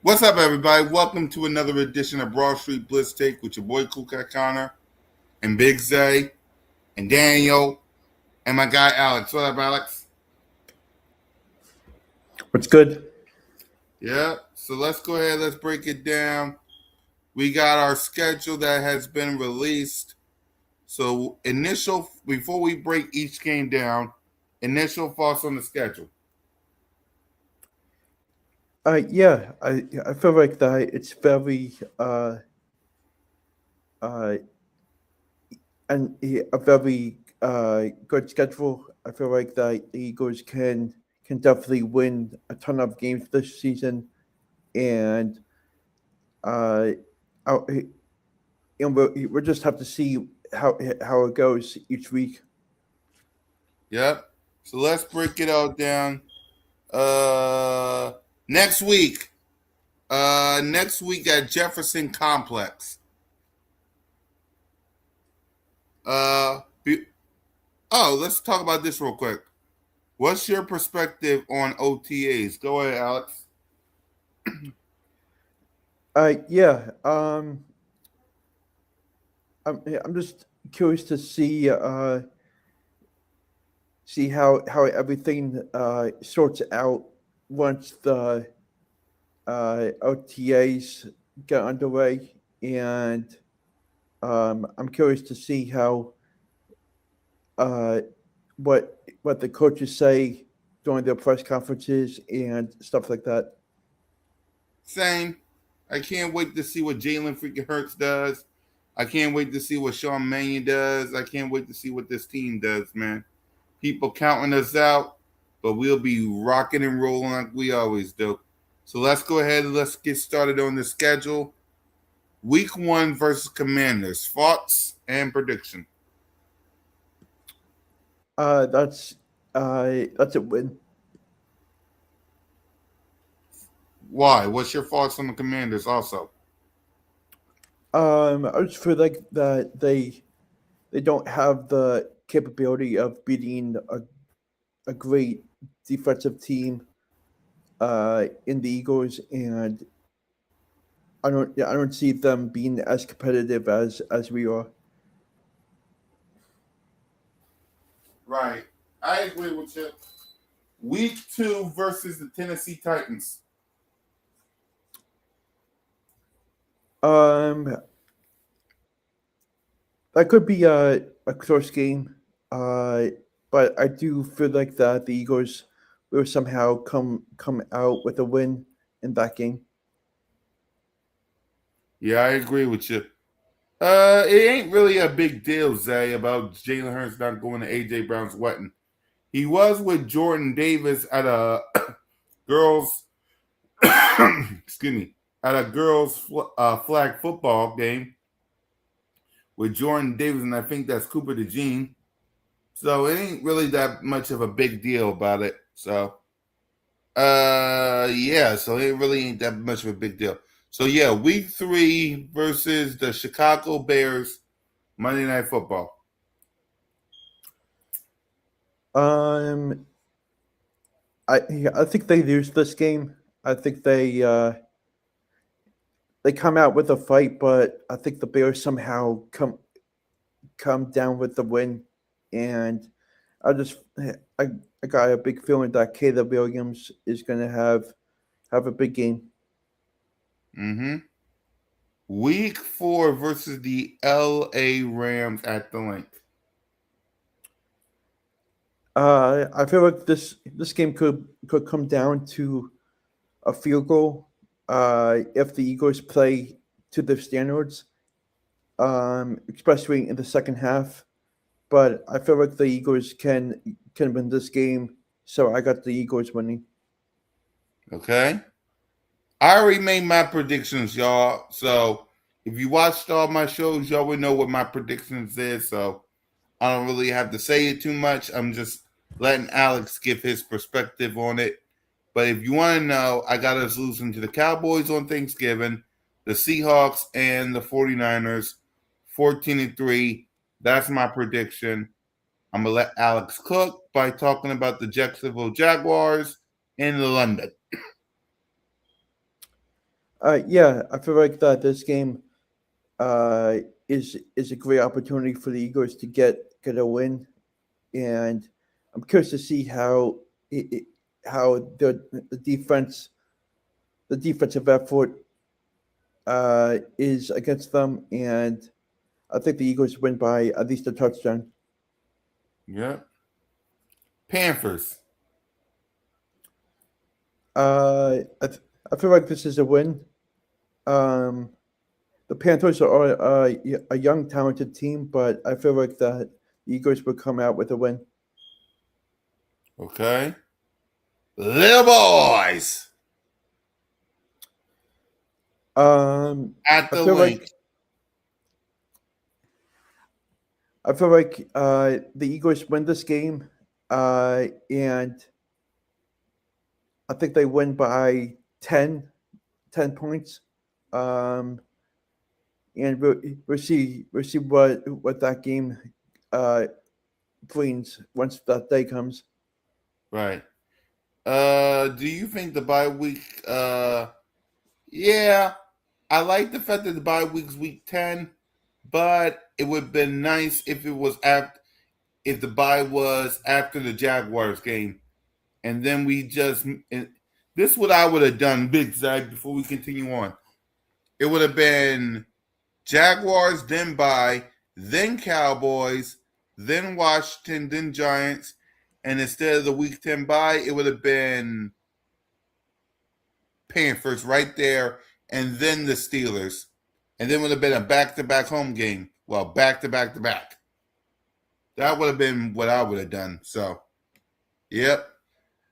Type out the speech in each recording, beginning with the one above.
What's up, everybody? Welcome to another edition of Broad Street Blitz Take with your boy Cool Cat Connor and Big Zay and Daniel and my guy Alex. What up, Alex? What's good? Yeah, so let's go ahead. Let's break it down. We got our schedule that has been released. So, before we break each game down, initial thoughts on the schedule. I feel like that it's very uh and a very good schedule. I feel like the Eagles can definitely win a ton of games this season, and uh, I- and we'll just have to see how it goes each week. Yep. So let's break it all down. Uh, next week. Next week at Jefferson Complex. Uh, let's talk about this real quick. What's your perspective on OTAs? Go ahead, Alex. Yeah. I'm just curious to see how everything sorts out once the OTAs get underway, and I'm curious to see how uh, what the coaches say during their press conferences and stuff like that. Same. I can't wait to see what Jalen freaking Hurts does. I can't wait to see what Sean Mannion does. I can't wait to see what this team does, man. People counting us out, but we'll be rocking and rolling like we always do. So let's go ahead and let's get started on the schedule. Week 1 versus Commanders. Thoughts and prediction. Uh, that's that's a win. Why? What's your thoughts on the Commanders also? I just feel like that they don't have the capability of beating a great defensive team in the Eagles, and I don't see them being as competitive as we are. Right. I agree with you. Week 2 versus the Tennessee Titans. Um, that could be a close game, uh, but I do feel like that the Eagles will somehow come out with a win in that game. Yeah, I agree with you. It ain't really a big deal, Zay, about Jalen Hurts not going to AJ Brown's wedding. He was with Jordan Davis at a girls, excuse me, at a flag football game with Jordan Davis, and I think that's Cooper DeJean. So it ain't really that much of a big deal about it. So, yeah, so it really ain't that much of a big deal. So yeah, week 3 versus the Chicago Bears, Monday Night Football. Um, I think they lose this game. I think they come out with a fight, but I think the Bears somehow come down with the win, and I just I I got a big feeling that Caleb Williams is going to have a big game. Mm-hmm. Week 4 versus the LA Rams at the link. I feel like this game could come down to a field goal if the Eagles play to their standards, especially in the second half. But I feel like the Eagles can win this game, so I got the Eagles winning. Okay. I already made my predictions, y'all. So if you watched all my shows, y'all would know what my predictions is. So I don't really have to say it too much. I'm just letting Alex give his perspective on it. But if you want to know, I got us losing to the Cowboys on Thanksgiving, the Seahawks, and the 49ers, 14-3. That's my prediction. I'm going to let Alex cook by talking about the Jacksonville Jaguars in London. Yeah, I feel like that this game uh, is a great opportunity for the Eagles to get a win, and I'm curious to see how the defense the defensive effort is against them, and I think the Eagles win by at least a touchdown. Yep. Panthers. I feel like this is a win. Um, the Panthers are a young, talented team, but I feel like that the Eagles will come out with a win. Okay. Little boys Um, at I the feel link. like the Eagles win this game, and I think they win by 10 points. Um, and we'll see what that game uh, brings once that day comes. Right. Do you think the bye week? Yeah, I like the fact that the bye week's week 10, but it would have been nice if it was after if the bye was after the Jaguars game, and then we just and this is what I would have done, Big Zag. Before we continue on, it would have been Jaguars, then bye, then Cowboys, then Washington, then Giants, and instead of the week 10 bye, it would have been Panthers right there, and then the Steelers, and then would have been a back-to-back home game. Well, back-to-back-to-back. That would have been what I would have done. So, yep.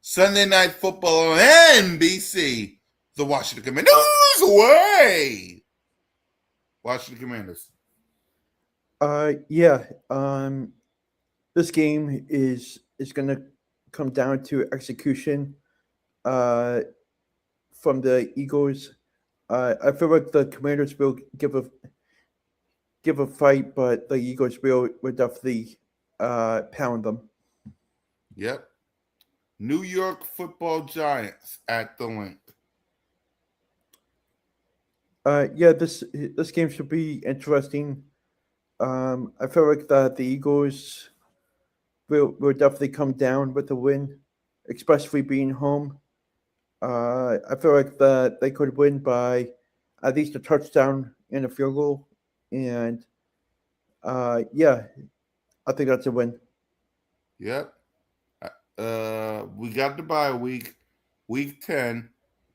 Sunday Night Football on NBC. The Washington Commanders away. Washington Commanders. Yeah. This game is going to come down to execution uh, from the Eagles. I feel like the Commanders will give a fight, but the Eagles will definitely pound them. Yep. New York Football Giants at the link. Yeah, this game should be interesting. I feel like that the Eagles will definitely come down with the win, especially being home. I feel like that they could win by at least a touchdown and a field goal, and yeah, I think that's a win. Yep. We got the bye week, week 10,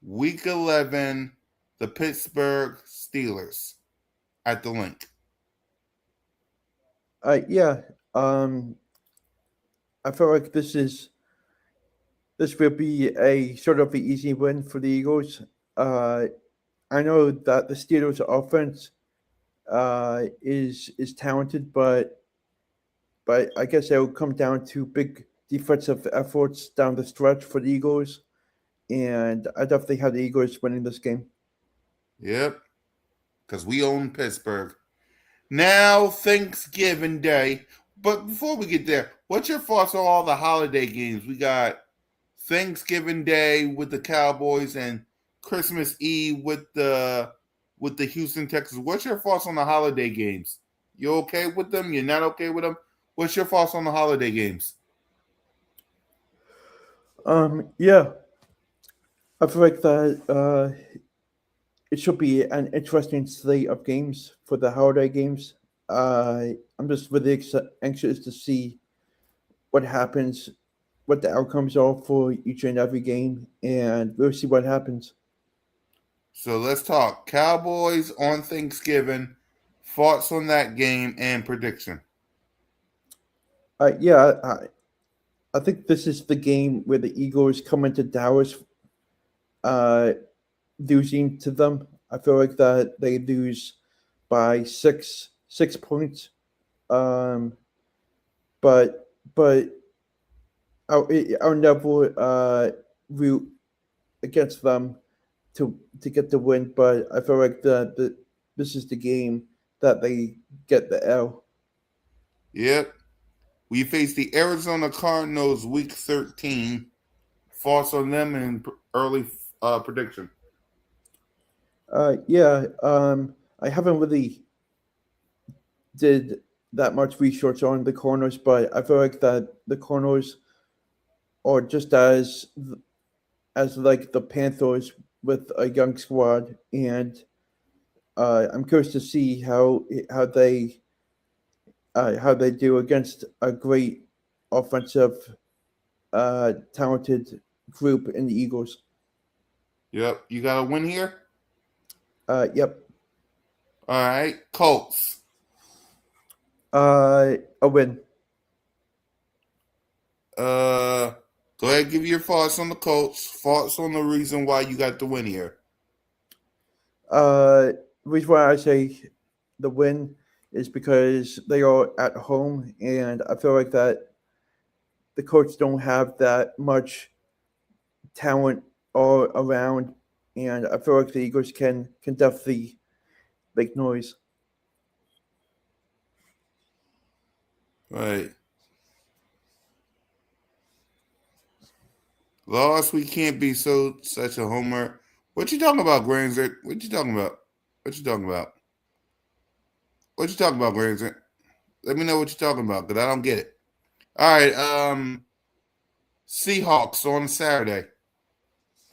week 11, the Pittsburgh Steelers at the link. Yeah, um, I feel like this will be a sort of an easy win for the Eagles. Uh, I know that the Steelers' offense is talented, but I guess it will come down to big defensive efforts down the stretch for the Eagles, and I definitely have the Eagles winning this game. Yep. Because we own Pittsburgh. Now, Thanksgiving Day. But before we get there, what's your thoughts on all the holiday games? We got Thanksgiving Day with the Cowboys and Christmas Eve with the Houston Texans. What's your thoughts on the holiday games? You okay with them? You're not okay with them? What's your thoughts on the holiday games? Yeah, I feel like that it should be an interesting slate of games for the holiday games. I'm just really anxious to see what happens, what the outcomes are for each and every game, and we'll see what happens. So let's talk Cowboys on Thanksgiving. Thoughts on that game and prediction. Yeah, I think this is the game where the Eagles come into Dallas uh, losing to them. I feel like that they lose by 6 points. Um, but I'll never root against them to get the win. But I feel like the this is the game that they get the L. Yep. We face the Arizona Cardinals week 13. Thoughts on them and early prediction. Yeah, I haven't really did that much research on the corners, but I feel like that the corners are just as like the Panthers with a young squad, and I'm curious to see how they do against a great offensive, talented group in the Eagles. Yep. You got a win here? Yep. All right. Colts. A win. Uh, Go ahead, give your thoughts on the Colts. Thoughts on the reason why you got the win here. Uh, reason why I say the win is because they are at home, and I feel like that the Colts don't have that much talent all around, and I feel like the Eagles can definitely make noise. Right. Lost. We can't be such a homer. What you talking about, Granzer? What you talking about? What you talking about? What you talking about, Granzer? Let me know what you're talking about, because I don't get it. All right. Seahawks on Saturday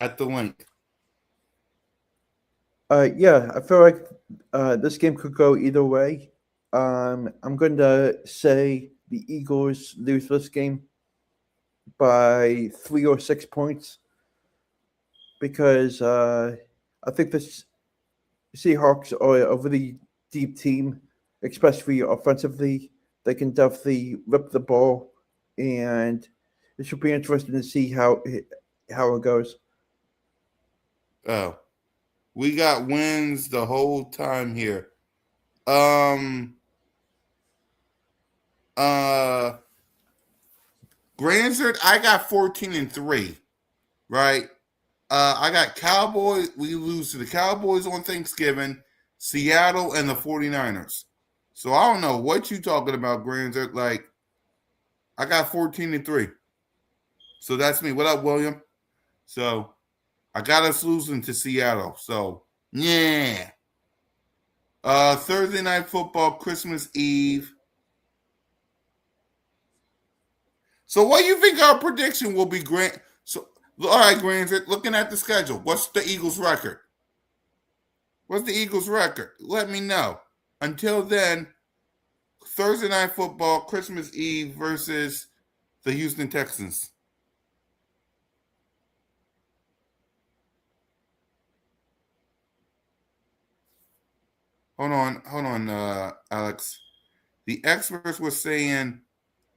at the link. Yeah, I feel like this game could go either way. I'm going to say the Eagles lose this game by 3 or 6 points because I think the Seahawks are a really deep team, especially offensively. They can definitely rip the ball, and it should be interesting to see how it goes. Oh, we got wins the whole time here. Um. Uh. Granzer, I got 14-3. Right. I got Cowboys. We lose to the Cowboys on Thanksgiving, Seattle, and the 49ers. So I don't know what you talking about, Granzer. Like, I got 14-3. So that's me. What up, William? So I got us losing to Seattle. So yeah. Thursday night football, Christmas Eve. So what do you think our prediction will be, Grant? So all right, Granzer, looking at the schedule, what's the Eagles' record? What's the Eagles' record? Let me know. Until then, Thursday night football, Christmas Eve versus the Houston Texans. Hold on, Alex. The experts were saying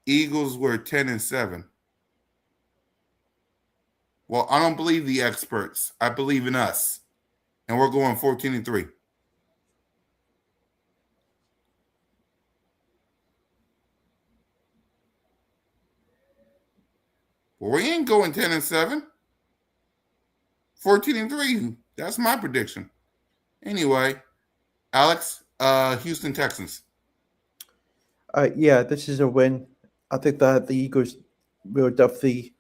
Eagles were 10-7. Well, I don't believe the experts. I believe in us, and we're going 14-3. Well, we ain't going 10-7. 14-3. That's my prediction. Anyway, Alex, Houston Texans. Yeah, this is a win. I think that the Eagles will definitely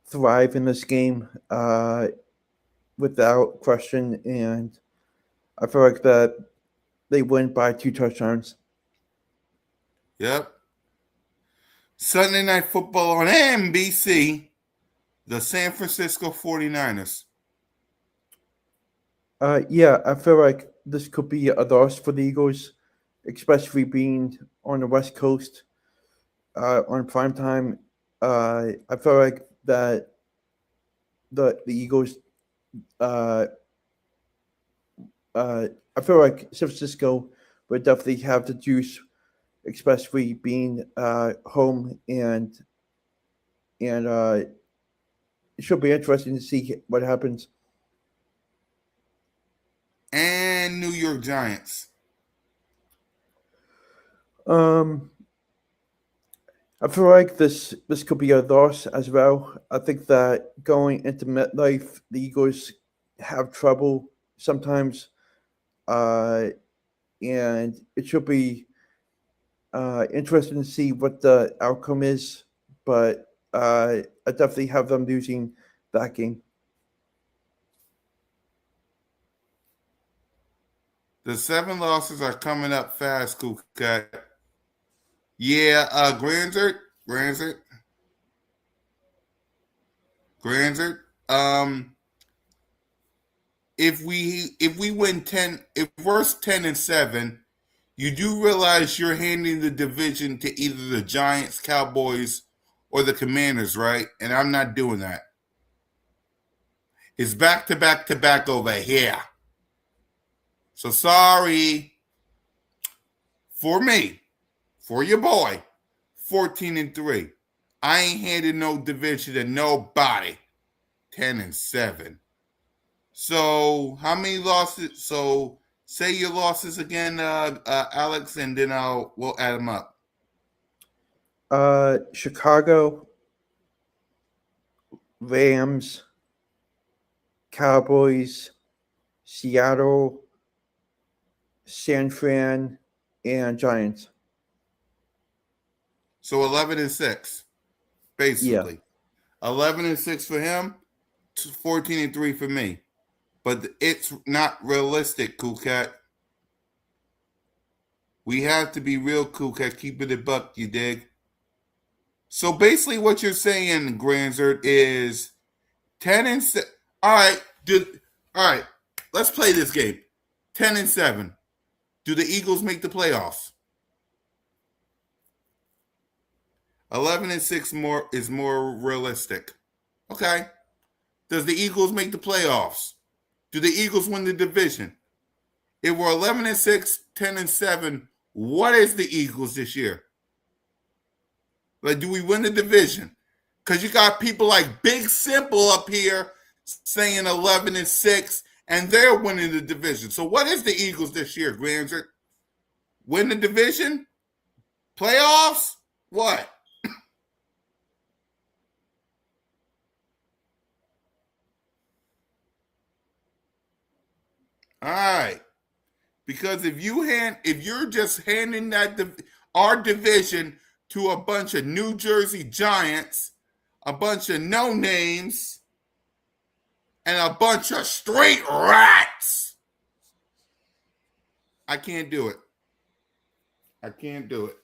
thrive in this game, without question, and I feel like that they win by 2 touchdowns. Yep. Sunday night football on NBC. The San Francisco 49ers. Yeah, I feel like this could be a loss for the Eagles, especially being on the West Coast, on prime time. I feel like that the Eagles. Uh, I feel like San Francisco would definitely have the juice, especially being home, and it should be interesting to see what happens. And New York Giants. Um, I feel like this could be a loss as well. I think that going into MetLife, the Eagles have trouble sometimes, uh, and it should be interesting to see what the outcome is. But I definitely have them losing that game. The 7 losses are coming up fast, Cool Cat. Yeah, Granzert. If we win 10, if we're 10-7, you do realize you're handing the division to either the Giants, Cowboys, or the Commanders, right? And I'm not doing that. It's back to back to back over here. So sorry for me, for your boy, 14-3. I ain't handing no division to nobody. 10-7. So how many losses? So say your losses again, Alex, and then we'll add them up. Chicago, Rams, Cowboys, Seattle, San Fran, and Giants. So 11-6, basically. 11-6 for him, 14-3 for me. But it's not realistic, Cool Cat. We have to be real, Cool Cat. Keep it a buck, you dig? So basically, what you're saying, Granzert, is 10-6. All right, all right. Let's play this game. 10-7. Do the Eagles make the playoffs? 11-6 is more realistic. Okay. Does the Eagles make the playoffs? Do the Eagles win the division? If we're 11-6, 10-7, what is the Eagles this year? Like, do we win the division? Because you got people like Big Simple up here saying 11-6, and they're winning the division. So what is the Eagles this year, Granzer? Win the division? Playoffs? What? All right. Because if you're just handing our division to a bunch of New Jersey Giants, a bunch of no names, and a bunch of straight rats, I can't do it. I can't do it.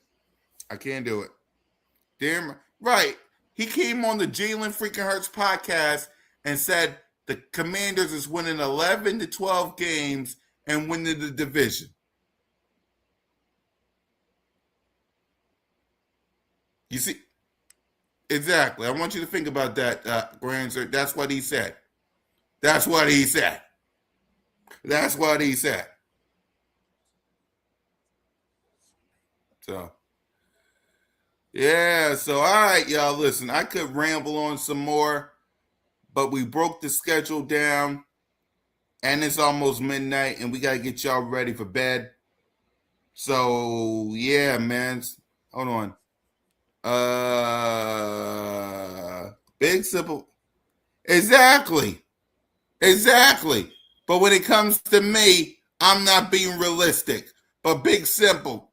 Damn right. He came on the Jalen freaking Hurts podcast and said the Commanders is winning 11 to 12 games and winning the division. You see, exactly. I want you to think about that, Granzer. That's what he said. So, yeah. So, all right, y'all. Listen, I could ramble on some more, but we broke the schedule down, and it's almost midnight, and we got to get y'all ready for bed. So, yeah, man. Hold on. Big Simple. Exactly. But when it comes to me, I'm not being realistic. But Big Simple.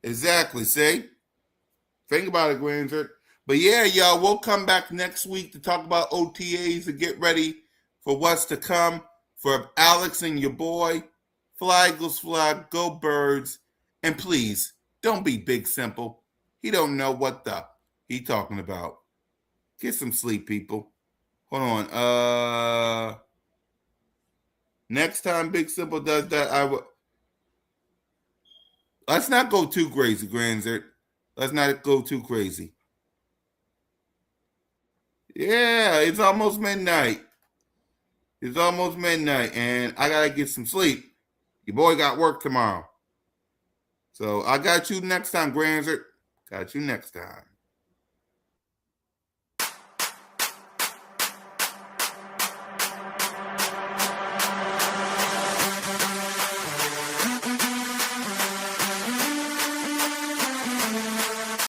Exactly. See? Think about it, Granzer. But yeah, y'all, we'll come back next week to talk about OTAs and get ready for what's to come. For Alex and your boy, fly, Eagles, fly, go Birds. And please, don't be Big Simple. He don't know what he talking about. Get some sleep, people. Hold on. Next time Big Simple does that, let's not go too crazy, Granzer. Let's not go too crazy. Yeah, it's almost midnight. And I gotta get some sleep. Your boy got work tomorrow. So I got you next time, Granzer. Got you next time.